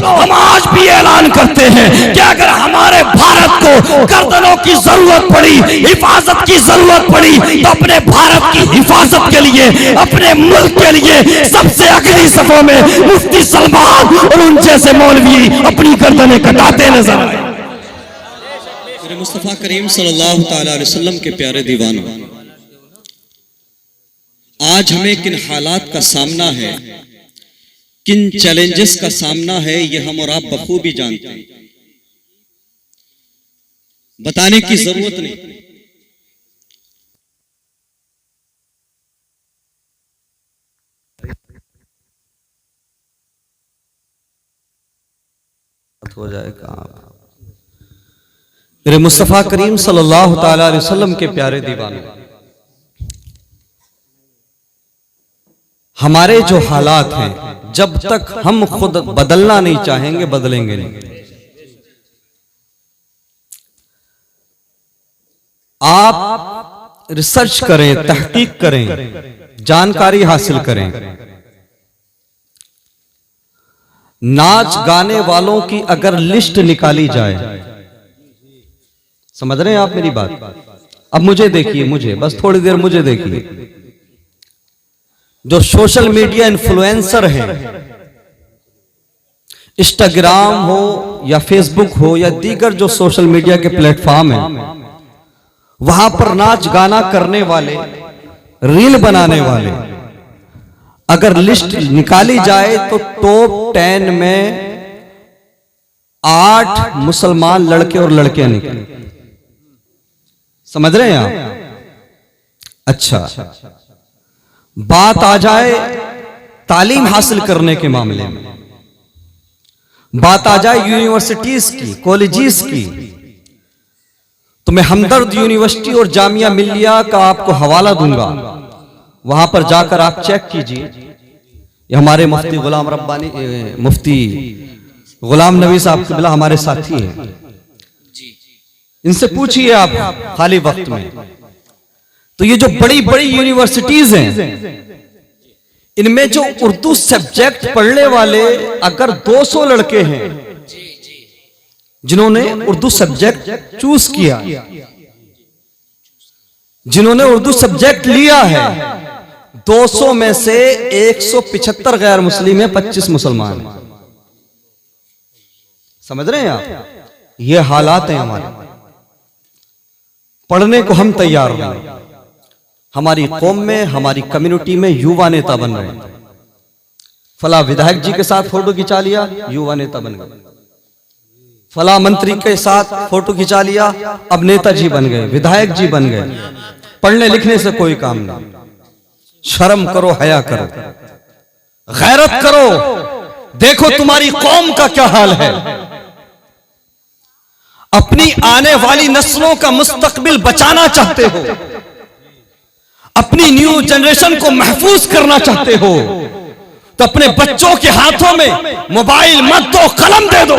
हम आज भी ऐलान करते हैं कि अगर हमारे भारत को गर्दनों की जरूरत पड़ी, हिफाजत की जरूरत पड़ी, तो अपने भारत की हिफाजत के लिए, अपने मुल्क के लिए सबसे अगली सफों में मुफ्ती सलमान और उन जैसे मौलवी अपनी गर्दनें कटाते नजर आए। मुस्तफा करीम सल्लल्लाहु अलैहि वसल्लम के प्यारे दीवानों, आज हमें किन हालात का सामना है, किन चैलेंजेस का सामना है, ये हम और आप बखूबी जानते हैं, बताने की जरूरत नहीं। हो जाएगा। मेरे मुस्तफा करीम सल्लल्लाहु अलैहि वसल्लम के प्यारे दीवाने, हमारे जो हालात हैं, जब तक हम खुद बदलना नहीं चाहेंगे, बदलेंगे नहीं। आप रिसर्च करें, तहकीक करें, जानकारी हासिल करें। नाच गाने वालों की अगर लिस्ट निकाली जाए, समझ रहे हैं आप मेरी बात? अब मुझे देखिए, मुझे बस थोड़ी देर मुझे देखिए। जो सोशल मीडिया इन्फ्लुएंसर हैं, इंस्टाग्राम हो या फेसबुक हो या दीगर जो सोशल मीडिया के प्लेटफॉर्म हैं, वहां पर नाच गाना करने वाले, रील बनाने वाले, अगर लिस्ट निकाली जाए तो टॉप 10 में 8 मुसलमान लड़के और लड़कियां निकले। समझ रहे हैं आप? अच्छा, बात आ जाए तालीम हासिल करने के मामले में, बात आ जाए यूनिवर्सिटीज की, कॉलेजेस की, तो मैं हमदर्द यूनिवर्सिटी और जामिया मिल्लिया का आपको हवाला दूंगा। वहां पर जाकर आप चेक कीजिए। ये हमारे मुफ्ती गुलाम रब्बानी, मुफ्ती गुलाम नबी साहब क़िबला हमारे साथी हैं, इनसे पूछिए आप खाली वक्त में। तो ये जो बड़ी बड़ी यूनिवर्सिटीज हैं, इनमें जो उर्दू सब्जेक्ट पढ़ने वाले अगर 200 लड़के हैं जिन्होंने उर्दू सब्जेक्ट चूज किया, जिन्होंने उर्दू सब्जेक्ट लिया है, 200 में से 175 गैर मुस्लिम है, 25 मुसलमान हैं। समझ रहे हैं आप? ये हालात हैं हमारे। पढ़ने को हम तैयार नहीं। हमारी कौम में, हमारी कम्युनिटी में युवा नेता बन रहे हैं। फला विधायक जी के साथ फोटो खिंचा लिया, युवा नेता बन गए। फला मंत्री के साथ फोटो खिंचा लिया, अब नेताजी बन गए, विधायक जी बन गए। पढ़ने लिखने से कोई काम नहीं। शर्म करो, हया करो, गैरत करो। देखो तुम्हारी कौम का क्या हाल है। अपनी आने वाली नस्लों का मुस्तकबिल बचाना चाहते हो, अपनी न्यू जनरेशन को महफूज करना चाहते हो, तो अपने बच्चों के हाथों में मोबाइल मत दो, कलम दे दो।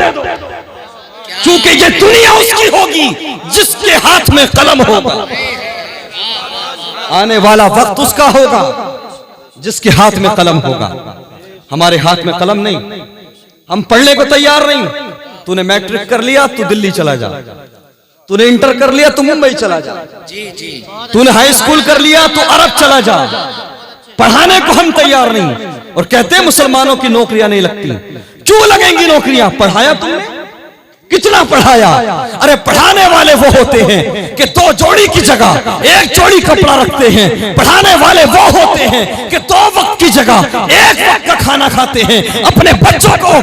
क्योंकि ये दुनिया उसकी होगी जिसके हाथ में कलम होगा। आने वाला वक्त उसका होगा जिसके हाथ में कलम होगा। हमारे हाथ में कलम नहीं, हम पढ़ने को तैयार नहीं। तूने मैट्रिक कर लिया तो दिल्ली चला जा, तूने इंटर कर लिया तो मुंबई चला जा, तूने हाई स्कूल कर लिया तो अरब चला जा। पढ़ाने को हम तैयार नहीं। और कहते हैं मुसलमानों की नौकरियां नहीं लगती। क्यों लगेंगी नौकरियां? पढ़ाया तुमने? कितना पढ़ाया? अरे पढ़ाने वाले वो होते हैं कि 2 जोड़ी की जगह 1 जोड़ी कपड़ा रखते हैं। पढ़ाने वाले वो होते हैं कि 2 वक्त की जगह 1 वक्त का खाना खाते हैं। अपने बच्चों को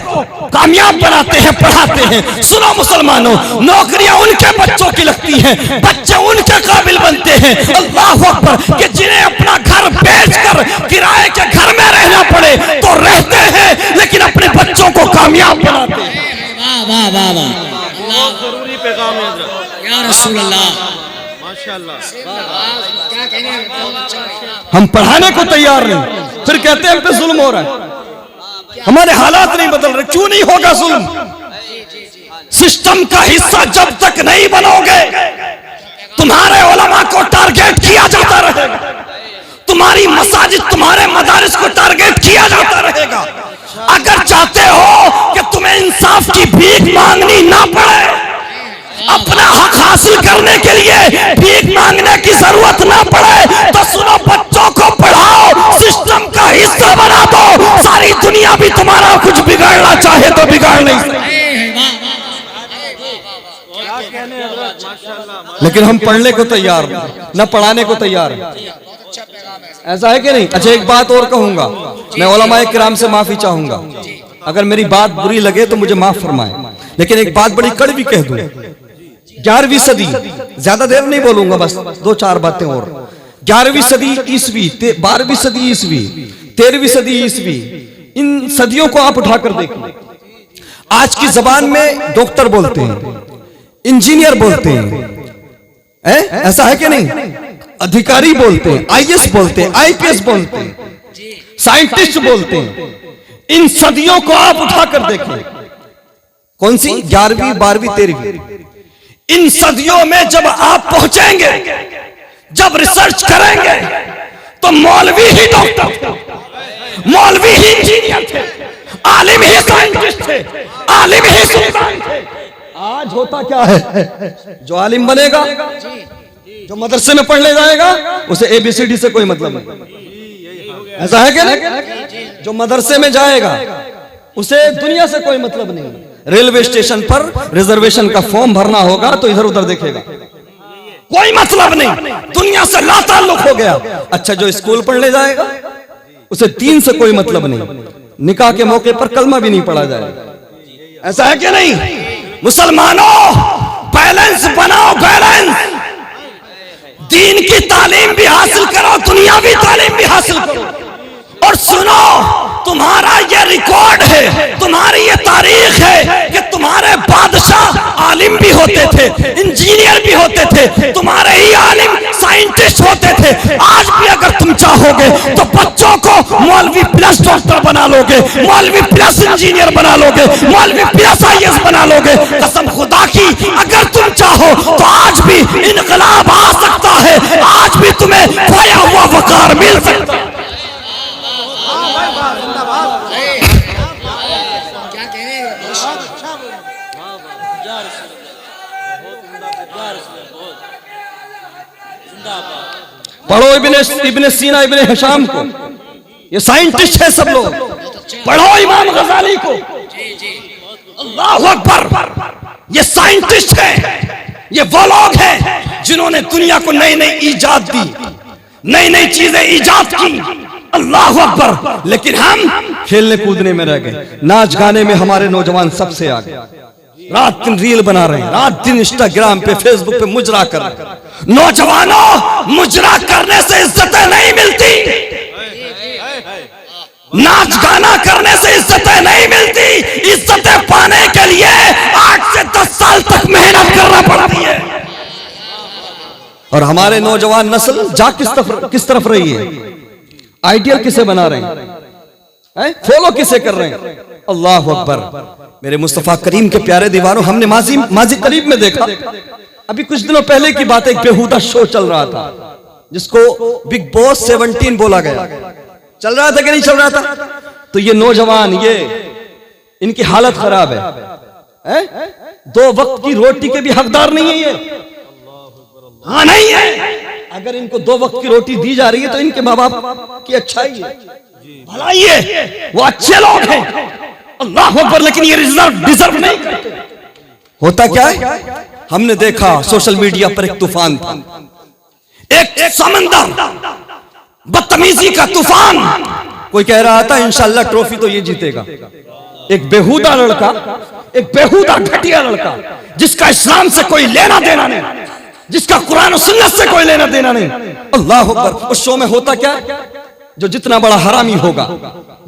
कामयाब बनाते हैं, पढ़ाते हैं। सुनो मुसलमानों, नौकरियां उनके बच्चों की लगती हैं, बच्चे उनके काबिल बनते हैं। अल्लाह अकबर, कि जिन्हें अपना घर बेचकर किराए के घर में रहना पड़े तो रहते हैं, लेकिन अपने बच्चों को कामयाब बनाते हैं। वाह वाह वाह, बहुत जरूरी पैगाम है या रसूल अल्लाह, माशाल्लाह। क्या कहने हैं? हम पढ़ाने को तैयार नहीं, फिर कहते हैं हम पे जुल्म हो रहा है। हमारे हालात नहीं बदल रहे। क्यों नहीं होगा जुल्म? सिस्टम का हिस्सा जब तक नहीं बनोगे, तुम्हारे उलमा को टारगेट किया जाता रहेगा, तुम्हारी मसाजिद, तुम्हारे मदारिस को टारगेट किया जाता रहेगा। अगर चाहते हो कि तुम्हें इंसाफ की भीख मांगनी ना पड़े, अपना हक हासिल करने के लिए भीख मांगने की जरूरत ना पड़े, तो सुनो, बच्चों को पढ़ाओ, सिस्टम का हिस्सा बना दो। सारी दुनिया भी तुम्हारा कुछ बिगाड़ना चाहे तो बिगाड़ नहीं सकती। लेकिन हम पढ़ने को तैयार न पढ़ाने को तैयार हैं। ऐसा है कि नहीं? अच्छा, एक बात और कहूंगा, मैं उलमाए किराम से माफी चाहूंगा, अगर मेरी बात बुरी लगे तो मुझे माफ फरमाएं, लेकिन एक बात बड़ी कड़वी कह दूं। 11वीं सदी, ज्यादा देर नहीं बोलूंगा, बस 2-4 बातें और। 11वीं सदी ईसवी, 12वीं सदी ईसवी, 13वीं सदी ईसवी, इन सदियों को आप उठाकर देखिए। आज की जबान में डॉक्टर बोलते हैं, इंजीनियर बोलते हैं, ऐसा है कि नहीं? अधिकारी बोलते हैं, आईएएस बोलते हैं, आईपीएस बोलते हैं, साइंटिस्ट बोलते हैं। इन सदियों को आप उठाकर देखें, कौन सी 11वीं, 12वीं, 13वीं, इन सदियों में जब आप पहुंचेंगे, जब रिसर्च करेंगे, तो मौलवी ही डॉक्टर, मौलवी ही इंजीनियर थे, आलिम ही साइंटिस्ट थे, आलिम ही सुल्तान थे। आज होता क्या है? जो आलिम बनेगा, जो मदरसे में पढ़ने जाएगा, उसे ABCD से कोई मतलब नहीं। ऐसा है क्या नहीं? जो मदरसे में जाएगा, उसे दुनिया से कोई मतलब नहीं। रेलवे स्टेशन पर रिजर्वेशन का फॉर्म भरना होगा तो इधर उधर देखेगा, कोई मतलब नहीं, दुनिया से लाताल्लुक हो गया। अच्छा, जो स्कूल पढ़ने जाएगा, उसे दीन से कोई मतलब नहीं, निकाह के मौके पर कलमा भी नहीं पढ़ा जाएगा। ऐसा है क्या नहीं? मुसलमानों, बैलेंस बनाओ, बैलेंस। दीन की तालीम भी हासिल करो, दुनियावी तालीम भी हासिल करो। और सुनो, तुम्हारा ये रिकॉर्ड है, तुम्हारी ये तारीख है कि तुम्हारे बादशाह आलिम भी होते थे, इंजीनियर भी होते थे, तुम्हारे ही आलिम साइंटिस्ट होते थे। आज भी अगर तुम चाहोगे तो बच्चों को मौलवी प्लस डॉक्टर बना लोगे, मौलवी प्लस इंजीनियर बना लोगे, मौलवी प्लस आईएएस बना लोगे। कसम खुदा की, अगर तुम चाहो तो आज भी इनकलाब आ सकता है, आज भी तुम्हें खोया हुआ वकार मिल सकता है। पढ़ो इब्ने सीना, इब्ने हिशाम को, ये साइंटिस्ट है सब लोग। पढ़ो इमाम गजाली को, अल्लाहु अकबर, ये साइंटिस्ट है, ये वो लोग हैं जिन्होंने दुनिया को नई नई इजाद दी, नई नई चीजें इजाद की। अल्लाहु अकबर। लेकिन हम खेलने कूदने में रह गए, नाच गाने में हमारे नौजवान सबसे आगे, रात दिन रील बना रहे हैं, रात दिन इंस्टाग्राम पे, फेसबुक पे मुजरा कर रहे हैं। नौजवानों, मुजरा करने से इज्जतें नहीं मिलती, नाच गाना करने से इज्जतें नहीं मिलती। इज्जतें पाने के लिए 8 से 10 साल तक मेहनत करना पड़ती है। और हमारे नौजवान नस्ल जा किस तरफ रही है? आइडियल किसे बना रहे हैं? फॉलो किसे कर रहे हैं? अल्लाह अकबर। मेरे मुस्तफा करीम के प्यारे दीवारों, हमने माजी करीब में देखा, अभी कुछ दिनों पहले की बात, एक बेहुदा शो चल रहा था जिसको बिग बॉस 17 बोला गया। चल रहा था कि नहीं चल रहा था? तो ये नौजवान, ये इनकी हालत खराब है, 2 वक्त की रोटी के भी हकदार नहीं है ये। हाँ, नहीं है। अगर इनको 2 वक्त की रोटी दी जा रही है तो इनके माँ बाप की अच्छाई है, भलाई है, वो अच्छे लोग हैं, अल्लाह अकबर। लेकिन ये डिजर्व नहीं करते। होता क्या है? हमने देखा सोशल मीडिया पर एक तूफान था, एक समंदर, बदतमीजी का तूफान। कोई कह रहा था इंशाल्लाह ट्रॉफी तो ये जीतेगा। एक बेहुदा लड़का, एक बेहुदा घटिया लड़का, जिसका इस्लाम से कोई लेना देना नहीं, जिसका कुरान और सुन्नत से कोई लेना देना नहीं। अल्लाह अकबर। उस शो में होता क्या? जो जितना बड़ा हरामी होगा,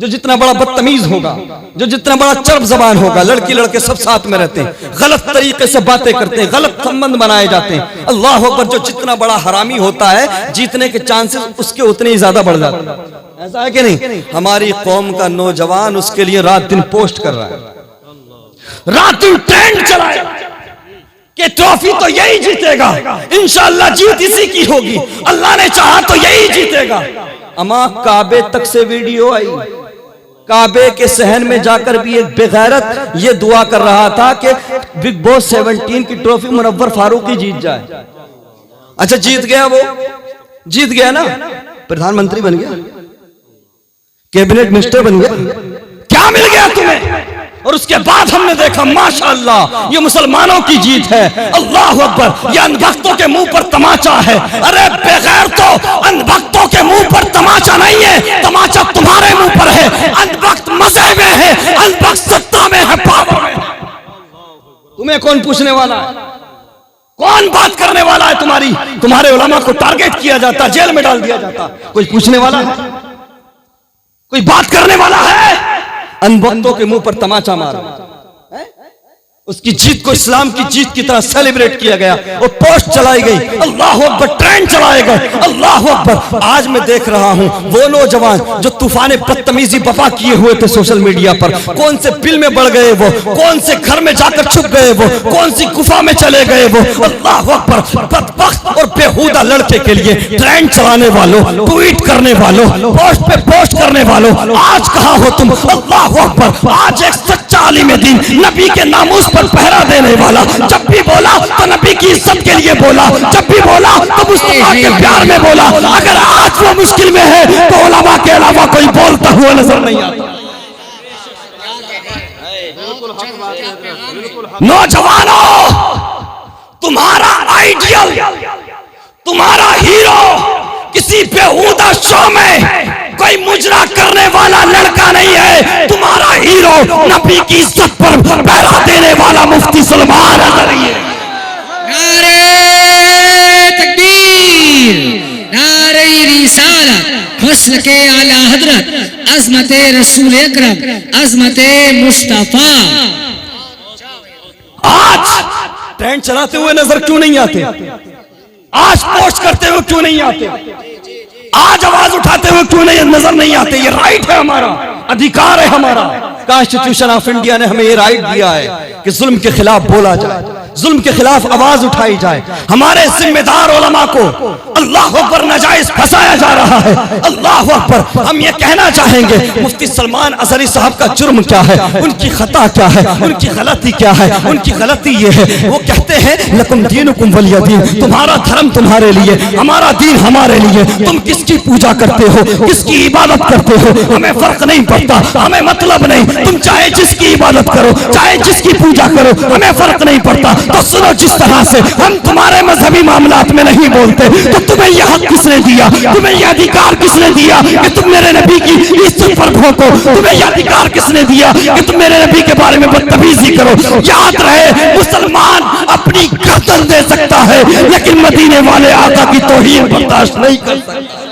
जो जितना बड़ा बदतमीज होगा, जो जितना बड़ा चर्ब जबान होगा, लड़की लड़के सब साथ में रहते हैं, गलत तरीके से बातें करते हैं, गलत संबंध बनाए जाते हैं। अल्लाह अकबर। जो जितना बड़ा हरामी होता है, जीतने के चांसेस उसके उतने ही ज्यादा बढ़ जाते हैं। ऐसा है कि नहीं? हमारी कौम का नौजवान उसके लिए रात दिन पोस्ट कर रहा है, रात दिन ट्रेंड चलाए कि ट्रॉफी तो यही जीतेगा, इंशाअल्लाह जीत इसी की होगी, अल्लाह ने चाहा तो यही जीतेगा। अमा काबे तक से वीडियो आई, काबे के सहन में जाकर भी एक बेगैरत ये दुआ कर रहा था कि बिग बॉस 17 की ट्रॉफी मुनव्वर फारूकी जीत जाए। अच्छा जीत गया, वो जीत गया ना, प्रधानमंत्री बन गया, कैबिनेट मिनिस्टर बन गया, क्या मिल गया तुम्हें? और उसके बाद हमने देखा माशाअल्लाह ये मुसलमानों की जीत है। अल्लाह अकबर, ये अनभक्तों के मुंह पर तमाचा है। अरे बेगैर तो अनभक्तों के मुंह पर तमाचा नहीं है, तमाचा तुम्हारे मुंह पर है। अनभक्त मजे में है, अनभक्त सत्ता में है, पावर में है। तुम्हें कौन पूछने वाला है? कौन बात करने वाला है? तुम्हारे उलमा को टारगेट किया जाता, जेल में डाल दिया जाता। कोई पूछने वाला है? कोई बात करने वाला है? अनभक्तों के मुंह पर तमाचा मारा, उसकी जीत को इस्लाम की जीत की तरह सेलिब्रेट किया गया और पोस्ट चलाई गई। अल्लाह अकबर, ट्रेंड चलाए गए। अल्लाह अकबर। आज मैं देख रहा हूं वो नौजवान जो तूफाने बदतमीजी बपा किए हुए थे सोशल मीडिया पर, कौन से बिल में बढ़ गए वो, कौन से घर में जाकर छुप गए वो, कौन सी गुफा में चले गए वो। अल्लाह अकबर। बदबख्त और बेहुदा लड़के के लिए ट्रेंड चलाने वालों, ट्वीट करने वालों, पोस्ट पे पोस्ट करने वालों, आज कहां हो तुम? अल्लाह अकबर। आज एक सच्चा आलिम दीन, नबी के नामूस पर पहरा देने वाला, जब भी बोला तो नबी की इज्जत के लिए बोला, जब भी बोला तो मुस्तफा के प्यार में बोला। अगर आज वो मुश्किल में है तो उलमा के अलावा कोई बोलता हुआ नजर नहीं आता। नौजवानों, तुम्हारा आइडियल, तुम्हारा हीरो किसी बेहुदा शो में कोई मुजरा करने वाला लड़का नहीं है। तुम्हारा हीरो नबी की इज्जत पर पहरा देने वाला मुफ्ती सलमान अज़हरी है। नारे तकबीर, नारे रिसालत, मसल के आला हजरत, अजमत रसूल अकरम, अजमत मुस्तफा। आज ट्रेंड चलाते हुए नजर क्यों नहीं आते? आज पोस्ट करते हुए क्यों नहीं आते? आज आवाज उठाते हुए क्यों नहीं नजर नहीं आते? ये राइट है हमारा, अधिकार है हमारा। कॉन्स्टिट्यूशन ऑफ इंडिया ने हमें ये राइट दिया है कि जुल्म के खिलाफ बोला जाए, जुल्म के खिलाफ आवाज उठाई जाए। हमारे जिम्मेदार उलमा को अल्लाह अकबर नाजायज फंसाया जा रहा है। अल्लाह अकबर। हम ये कहना चाहेंगे मुफ्ती सलमान अज़हरी साहब का जुर्म क्या है, उनकी खता क्या है, उनकी गलती क्या है? उनकी गलती ये है, वो कहते हैं लकुम दीनुकुम वलिय दीन, तुम्हारा धर्म तुम्हारे लिए, हमारा दीन हमारे लिए। तुम किसकी पूजा करते हो, किसकी इबादत करते हो, हमें फर्क नहीं पड़ता, हमें मतलब नहीं। तुम चाहे जिसकी इबादत करो, चाहे जिसकी पूजा करो, हमें फर्क नहीं पड़ता। तो सुनो, जिस तरह से हम तुम्हारे मजहबी मामलात में नहीं बोलते, तो तुम्हें यह हक किसने दिया, तुम्हें यह अधिकार किसने दिया कि तुम मेरे नबी की इज्जत पर भोंको? तुम्हें यह अधिकार किसने दिया कि तुम मेरे नबी के बारे में बदतमीजी करो? याद रहे, मुसलमान अपनी गर्दन दे सकता है लेकिन मदीने वाले आका की तौहीन बर्दाश्त नहीं कर सकता।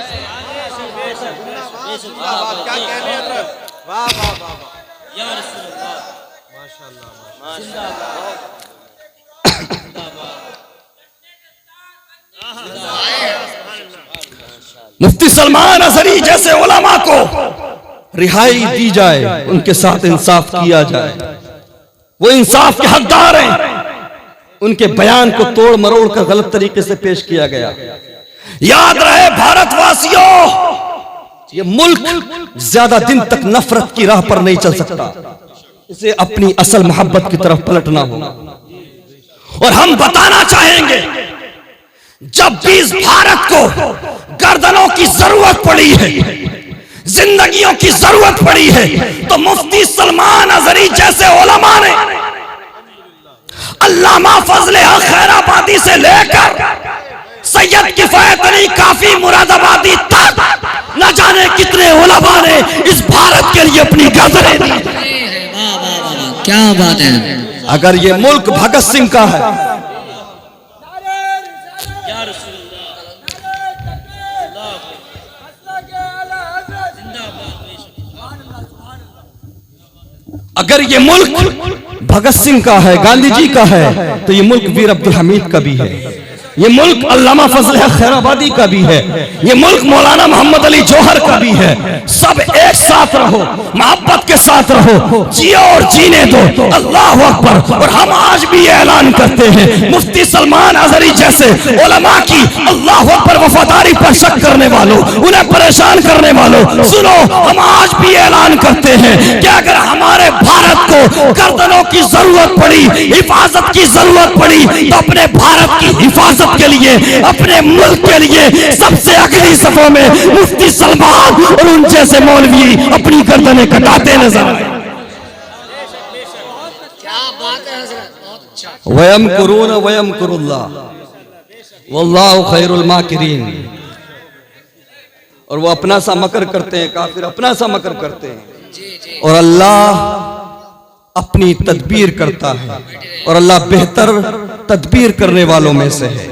मुफ्ती सलमान अज़हरी जैसे उलमा को रिहाई दी जाए, उनके साथ इंसाफ किया जाए। वो इंसाफ के हकदार हैं। उनके बयान को तोड़ मरोड़ कर गलत तरीके से पेश किया गया। याद रहे भारतवासियों, ये मुल्क ज्यादा दिन तक नफरत की राह पर नहीं चल सकता, इसे अपनी असल मोहब्बत की तरफ पलटना होगा। और हम बताना चाहेंगे, जब भी इस भारत को गर्दनों की जरूरत पड़ी है, जिंदगियों की जरूरत पड़ी है, तो मुफ्ती सलमान अज़हरी जैसे उलमा ने अल्लामा फजल हक खैराबादी से लेकर सैयद किफायत अली काफी मुरादाबादी तक न जाने कितने उलमा ने इस भारत के लिए अपनी गर्दनें दी। क्या बात है। अगर ये मुल्क भगत सिंह का है, अगर ये मुल्क भगत सिंह का है, गांधी जी का है, तो ये मुल्क वीर अब्दुल हमीद का भी है, ये मुल्क अल्लामा फजल हक खैराबादी का भी है, ये मुल्क मौलाना मोहम्मद अली जौहर का भी है, सब एक साथ रहो, मोहब्बत के साथ रहो, जियो और जीने दो। अल्लाह अकबर। और हम आज भी ऐलान करते हैं, मुफ्ती सलमान अजहरी जैसे उलमा की अल्लाह अकबर वफादारी पर शक करने वालों, उन्हें परेशान करने वालों, सुनो, हम आज भी ऐलान करते हैं कि अगर हमारे भारत को गर्दनों की जरूरत पड़ी, हिफाजत की जरूरत पड़ी, तो अपने भारत की हिफाजत के लिए, अपने मुल्क के लिए सबसे अगली सफों में मुफ्ती सलमान और उन जैसे मौलवी अपनी गर्दनें कटाते नजर आए। क्या बात है हजरत, बहुत अच्छा। वयम कुरून वयम कुरुल्लाह वल्लाहु खैरुल माकिरीन। और वो अपना सा मकर करते हैं, काफिर अपना सा मकर करते हैं, और अल्लाह अपनी तदबीर करता है, और अल्लाह बेहतर तदबीर करने वालों में से है।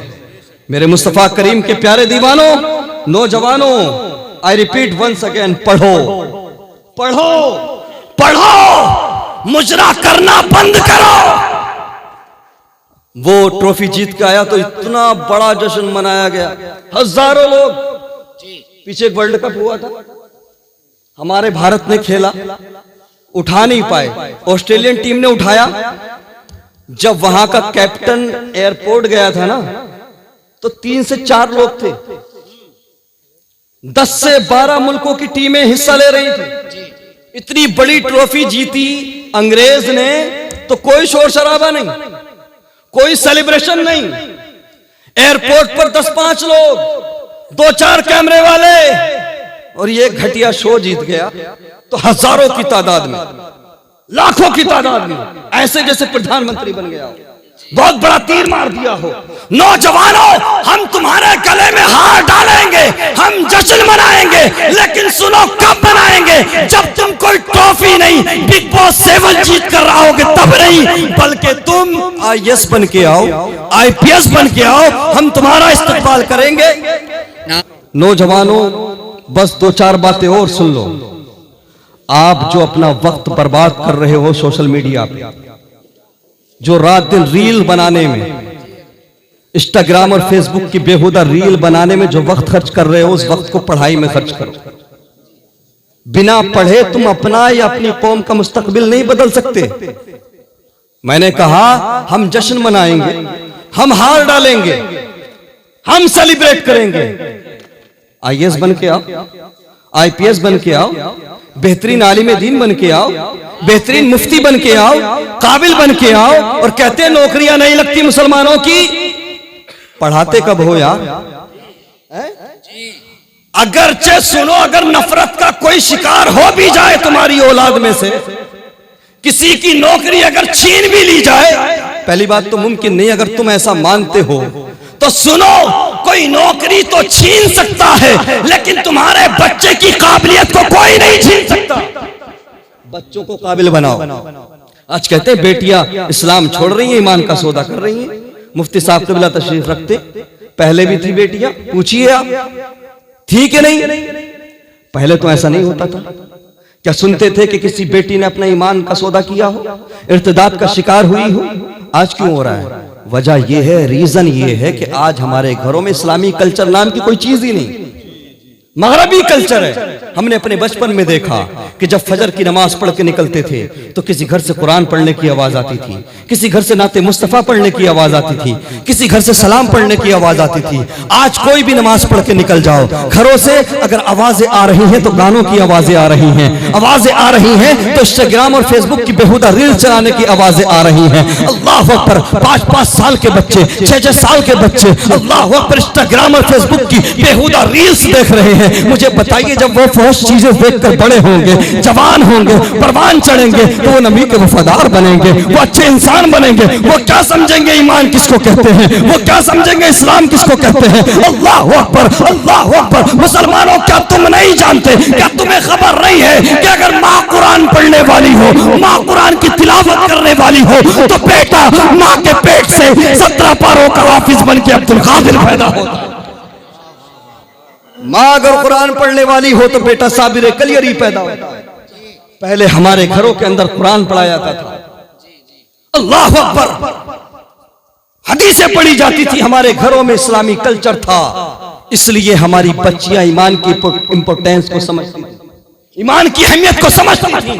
मेरे मुस्तफा करीम के प्यारे दीवानों, नौजवानों, आई रिपीट वंस अगेन, पढ़ो पढ़ो पढ़ो, मुजरा करना बंद करो। वो ट्रॉफी जीत के आया तो इतना बड़ा जश्न मनाया गया, हजारों लोग। पीछे एक वर्ल्ड कप हुआ था, हमारे भारत ने खेला, उठा नहीं पाए, ऑस्ट्रेलियन टीम ने उठाया। जब वहां का कैप्टन एयरपोर्ट गया था ना, तो 3 से 4 लोग थे, 10 से 12 मुल्कों की टीमें हिस्सा ले रही थी। इतनी बड़ी ट्रॉफी जीती अंग्रेज ने, तो कोई शोर शराबा नहीं, कोई सेलिब्रेशन नहीं। एयरपोर्ट पर 10-5 लोग, 2-4 कैमरे वाले, और ये घटिया शो जीत गया तो हजारों की तादाद में, लाखों की तादाद में, ऐसे जैसे प्रधानमंत्री बन गया हो, बहुत बड़ा तीर मार दिया हो। नौजवानों, हम तुम्हारे गले में हार डालेंगे, हम जश्न मनाएंगे, लेकिन सुनो, कब मनाएंगे? जब तुम कोई ट्रॉफी नहीं, बिग बॉस 7 जीत कर रहोगे तब नहीं, बल्कि तुम IAS बन के आओ, IPS बन के आओ, हम तुम्हारा इस्तकबाल करेंगे। नौजवानों, बस 2-4 बातें और सुन लो। आप जो अपना वक्त बर्बाद कर रहे हो सोशल मीडिया पे, जो रात दिन रील बनाने में, इंस्टाग्राम और फेसबुक की बेहुदा रील बनाने में जो वक्त खर्च कर रहे हो, उस वक्त को पढ़ाई में खर्च करो। बिना पढ़े तुम अपना या अपनी कौम का मुस्तकबिल नहीं बदल सकते। मैंने कहा, हम जश्न मनाएंगे, हम हार डालेंगे, हम सेलिब्रेट करेंगे। IAS बन के आओ, IPS बन के आओ, बेहतरीन आलिम दीन बन के आओ, बेहतरीन मुफ्ती बन के आओ, काबिल बन के आओ। और कहते हैं नौकरियां नहीं लगती मुसलमानों की, पढ़ाते कब हो यार? अगरचे सुनो, अगर नफरत का कोई शिकार हो भी जाए तुम्हारी औलाद में से, किसी की नौकरी अगर छीन भी ली जाए, पहली बात तो मुमकिन नहीं। अगर तुम ऐसा मानते हो तो सुनो, कोई नौकरी तो छीन सकता है, लेकिन तुम्हारे बच्चे की काबिलियत को कोई नहीं छीन सकता। बच्चों को काबिल बनाओ। आज कहते हैं बेटियां इस्लाम छोड़ रही हैं, ईमान का सौदा कर रही हैं। मुफ्ती साहब कबिला तशरीफ रखते, पहले भी थी बेटियां, पूछिए आप, थी कि नहीं? पहले तो ऐसा नहीं होता था। क्या सुनते थे कि किसी बेटी ने अपना ईमान का सौदा किया हो, इर्तिदाद का शिकार हुई हो? आज क्यों हो रहा है? वजह यह है, रीजन ये है कि आज हमारे घरों में इस्लामी कल्चर नाम की कोई चीज ही नहीं, मगरबी कल्चर है। हमने अपने बचपन में देखा कि जब फजर की नमाज पढ़ के निकलते थे तो किसी घर से कुरान पढ़ने की आवाज आती थी, किसी घर से नाते मुस्तफा पढ़ने की आवाज आती थी, किसी घर से सलाम पढ़ने की आवाज आती थी। आज कोई भी नमाज पढ़ के निकल जाओ, घरों से अगर आवाजें आ रही हैं तो गानों की आवाजें आ रही हैं, आवाजें आ रही हैं तो इंस्टाग्राम और फेसबुक की बेहुदा रील चलाने की आवाजें आ रही हैं। अल्लाह अकबर, 5-5 साल के बच्चे, 6-6 साल के बच्चे, अल्लाह अकबर, इंस्टाग्राम और फेसबुक की बेहुदा रील्स देख रहे हैं। मुझे बताइए, जब वो फौज चीजें देखकर बड़े होंगे, जवान होंगे, परवान चढ़ेंगे, तो वो नबी के वफादार बनेंगे, वो अच्छे इंसान बनेंगे। वो क्या समझेंगे ईमान किसको कहते हैं, वो क्या समझेंगे इस्लाम किसको कहते हैं? अल्लाह अकबर, अल्लाह अकबर। मुसलमानों, क्या तुम नहीं जानते, क्या तुम्हें खबर नहीं है कि अगर माँ कुरान पढ़ने वाली हो, माँ कुरान की तिलावत करने वाली हो, तो बेटा माँ के पेट से 17 पारों का हाफिज बन के अब्दुल कादिर पैदा होता है। माँ अगर कुरान पढ़ने वाली हो तो बेटा साबिर कलियरी पैदा होता है। पहले हमारे घरों के अंदर कुरान पढ़ाया जाता था, अल्लाह अकबर, हदीसें पढ़ी जाती थी, हमारे घरों में इस्लामी कल्चर था। इसलिए हमारी बच्चियां ईमान की इंपोर्टेंस को समझती थी। ईमान की अहमियत को समझती थी।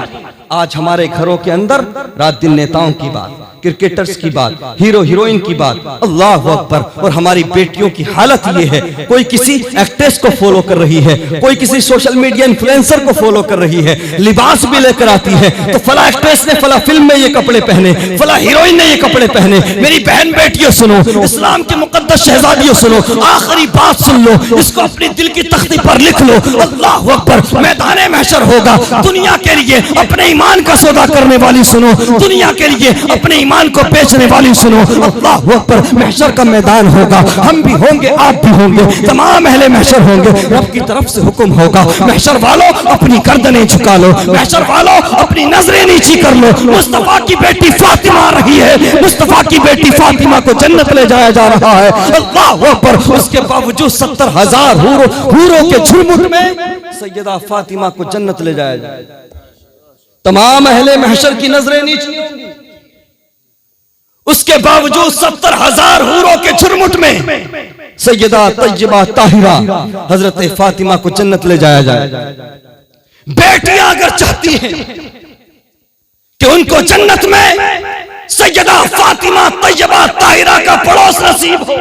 आज हमारे घरों के अंदर रात दिन नेताओं की बात, क्रिकेटर्स की बात, हीरो हीरोइन की बात, अल्लाह अकबर। और हमारी बेटियों की हालत ये है, कोई किसी एक्ट्रेस को फॉलो कर रही है, कोई किसी सोशल मीडिया इन्फ्लुएंसर को फॉलो कर रही है, लिबास भी लेकर आती है तो फला एक्ट्रेस ने फला फिल्म में ये कपड़े पहने, फला हीरोइन ने ये कपड़े पहने। मेरी बहन बेटियों सुनो, इस्लाम के मुकद्दस शहजादियों सुनो, आखिरी बात सुन लो, इसको अपनी दिल की तख्ती पर लिख लो। अल्लाह अकबर, मैदान महशर होगा। दुनिया के लिए अपने ईमान का सौदा करने वाली सुनो, दुनिया के लिए अपने ईमान को बेचने वाली सुनो। अल्लाह अकबर, महशर का मैदान होगा, हम भी होंगे, आप भी होंगे, तमाम अहले महशर होंगे। रब की तरफ से हुक्म होगा, महशर वालों अपनी गर्दनें झुका लो, महशर वालों अपनी नजरें नीची कर लो। मुस्तफा की बेटी फातिमा आ रही है, मुस्तफा की बेटी फातिमा को जन्नत ले जाया जा रहा है। अल्लाह अकबर, उसके बावजूद 70,000 हूरों के झुरमुट में सैयदा फातिमा को जन्नत ले जाया जाएगा। तमाम अहले महशर की नजरें नीची होंगी, उसके बावजूद 70,000 हूरों के झुरमुट में सैयदा तैयबा ताहिरा हजरत फातिमा को जन्नत ले जाया जाएगा। बेटियां अगर चाहती हैं कि उनको जन्नत में सैयदा फातिमा तैयबा ताहिरा का पड़ोस नसीब हो,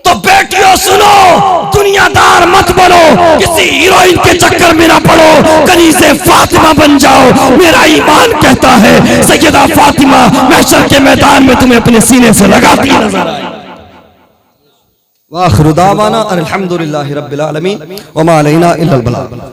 तो बेटियों सुनो, दुनियादार मत बनो, किसी हीरोइन के चक्कर में ना पड़ो, कनीज़े फातिमा बन जाओ। मेरा ईमान कहता है सैयदा फातिमा महशर के मैदान में तुम्हें अपने सीने से लगाती नजर आए। वाखिरु दावाना अल्हम्दुलिल्लाहि रब्बिल आलमीन व मा अलैना इल्लल बलाग।